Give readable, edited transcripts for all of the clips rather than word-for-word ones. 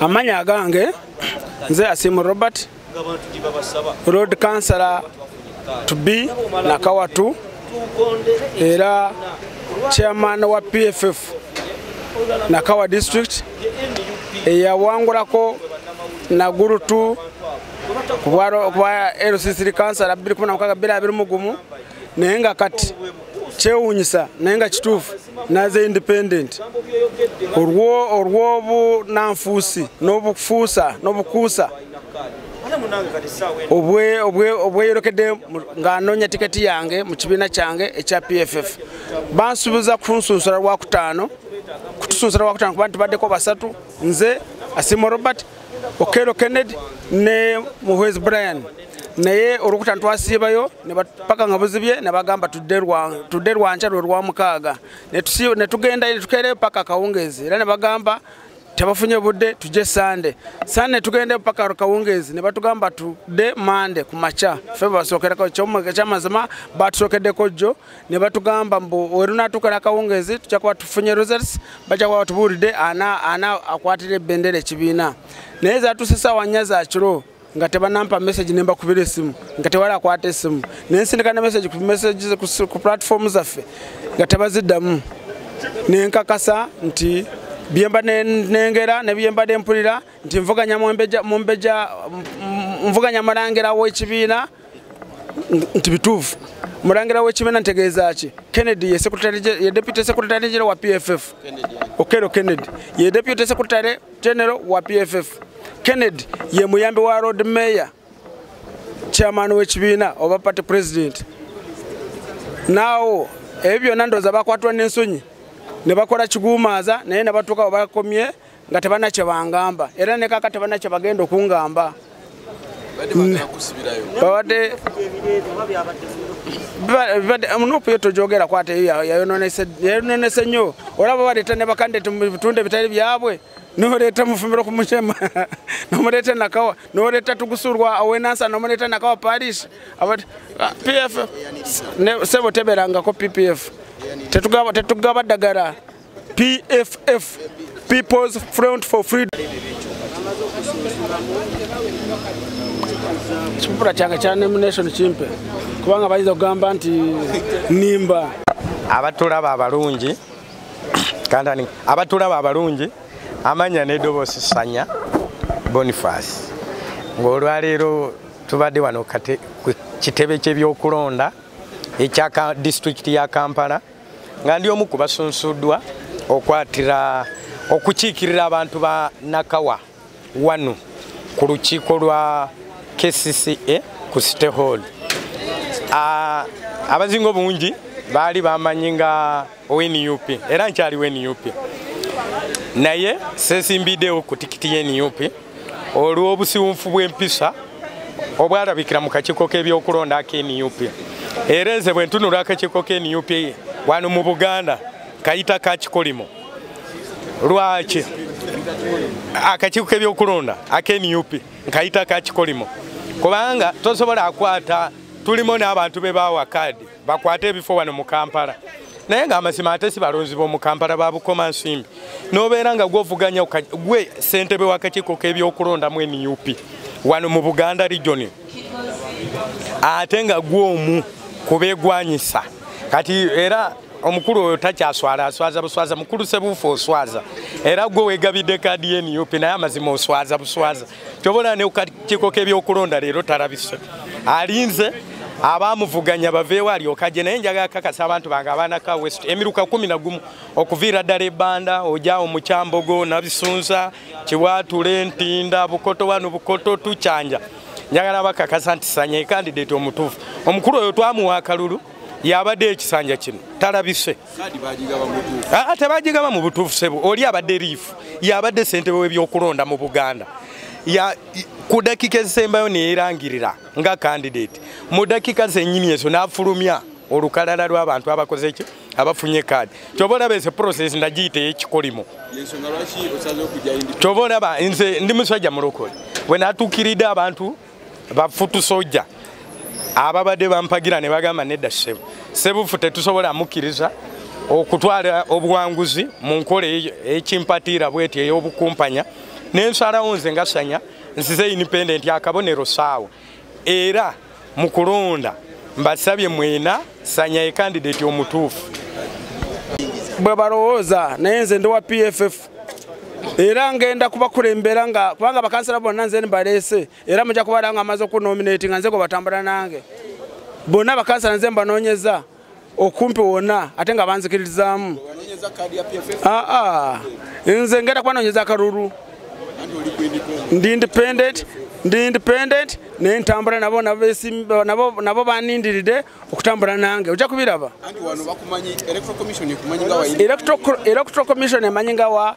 Amanya agange nze Asimu Robert, Road Councillor to be Nakawa 2 era Chairman wa PFF Nakawa District eyawangulako Naguru 2 kwa LCC Councillor 2016 nenga kati chewunyisa nenga kitufu naze independent orwo nanfusi nobukufusa nobukusa obwe yorokede nganonya tiketi yange mu kibina kyange ekya PFF bansubiza kunsunsura rwa kutano kutusunsura rwa kutano kubantu badeko basatu nze Asimu Robert Okelo Kennedy ne Muhwezi Brian naye orukutano twasibayo ne bapaka ngabuzibye ne bagamba tuderwa nchalo rwa mukaga ne tugenda ili tukere paka kawungezi era ne bagamba tabafunye budde tuje Sunday tugende paka kawungezi ne batugamba tude Monday kumacha feba sokera ko chomwe chamazima batusokedde kojo ne batugamba mbu weruna tukala kawungezi tuchakwa tufunye results bachakwa tubulide ana akwatire bendere kibina neza tusisa wanyaza achiro ngateba nampa message nemba kubire simu ngatewala kwate simu nensindika na messages ku platforms affe ngateba zidamu nenkakasa nti biyemba nengera ne biyemba dempulira nti mvuganya mvuganya marangera wo ekibina nti bitufu murangera wo ekibina ntegeeza ki Kennedy ye deputy secretary general wa PFF Okelo Kennedy ye deputy secretary general wa PFF Kennedy ye muyambi wa road mayor chairman w'ekibina oba party president now ebyo nandoza bakwatwa n'ensonyi ne bakola kigumaza naye ne batuka bakomye nga tebana kye bangamba era ne kaka tebana kye bagenda okungamba bade munupu yeto jogera kwate yayononese nnyo olaba baleta ne bakandidate mu bitunde bitali byabwe noreta mufumiro kumuchema nomureta Nakawa noreta tugusurwa awenansa nomureta Nakawa Paris abati PF ne sebo teberanga ko PPF tetugaba dagara PFF People's Front for Freedom Chipura changa cha nomination chimpe kubanga bayiza kugamba nti nimba abatulaba abalungi kandani abatulaba abalungi amanya nedobosi Sanya Boniface ngolwalero tubadde wano kate kitebe kyebyokulonda ekyaka district ya Kampala nga ndi omu kubasunsuddwa okwatira okukiikirira abantu ba Nakawa wano ku lukiiko lwa KCCA ku City Hall. Abazingo bungi baali bamanyi nga NUP era nkyali NUP naye sesimbiddewo ku tikiti y'NUP olw'obusiwunfu bw'empisa obwalabikira mu kakiiko k'ebyokulonda ak'NUP era nze bwe ntunula akakiiko k'NUP wano mu Buganda kayita ka kikolimo lwaki akakiiko k'ebyokulonda ak'NUP nkayita ka kikolimo kubanga tosobola akwata tulimo n'abantu be bawa kadi bakwate ebifo wano mu Kampala naye nga amazima ate si balonzi b'omu Kampala babukoma nsimbi n'obeera nga gwovuganya gwe ssentebe w'akakiiko k'ebyokulonda mu NUP wano mu Buganda region ate nga gwomu kubeegwanyisa kati era omukulu oyo takyaswala aswaza buswaza mukulu sebufu oswaza era gwe wegabidde kadi y'NUP naye amazima oswaza buswaza kyobona ne kakiiko k'ebyokulonda leero talabise alinze abamuvuganya baveewo alyokaje naye njagala kakasa abantu bange abanaka West emiruka 11 okuviira ddala ebbanda ojaawo mu Kyambogo Nabisunza Kiwatule Ntinda Bukoto wano Bukoto Tukyanja njagala bakakasa nti Sanya candidate omutuufu omukulu oyo twamuwa akalulu yabadde ekisanja kino talabise kadi bagigaba mutuufu tebagigaba mu butuufu sebo oli abadde liifu yabadde ssentebe w'ebyokulonda mu Buganda ya ku dakika ezisembayo neerangirira nga candidate mu dakika zennyini ezo n'afulumya olukalala lw'abantu abakoze eki abafunye kadi kyobona bese process ndagiyita ey'ekikolimo kyobona nze ndi musajja mulokole bwe natuukiridde abantu bafutu sojja ababadde bampagira ne bagamba nedda sebufu tetusobola mukkiriza okutwala obuwanguzi mu nkola ekimpatiira bweti ey'obukumpanya nensalawo nze nga Sanya nsize independent akabonero saawa era mu kulonda mbasabye mwena Sanya ye candidate omutuufu bwe balowooza naye nze ndi wa PFF era ngenda kubakulembera nga kubanga bakansala bonna nze mbaleese era mujja kubala nga amaze okunominate nga nze go batambula nange bonna bakansala nze mbanoonyeza okumpi wonna ate nga banzikirizaamu nze ngenda kubanoonyeza akalulu ndi independent naye ntambula nabo banindiridde okutambula nange ojja kubiraba electoral commission emanyi nga wa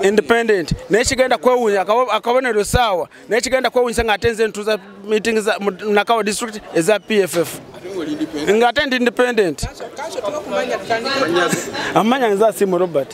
independent naye kigenda kwewuunya akabonero saawa naye kigenda kwewuunyisa nga ate nze ntuuza meeting nakawa district eza PFF nga ate ndi independent amanya nze asiimu Robert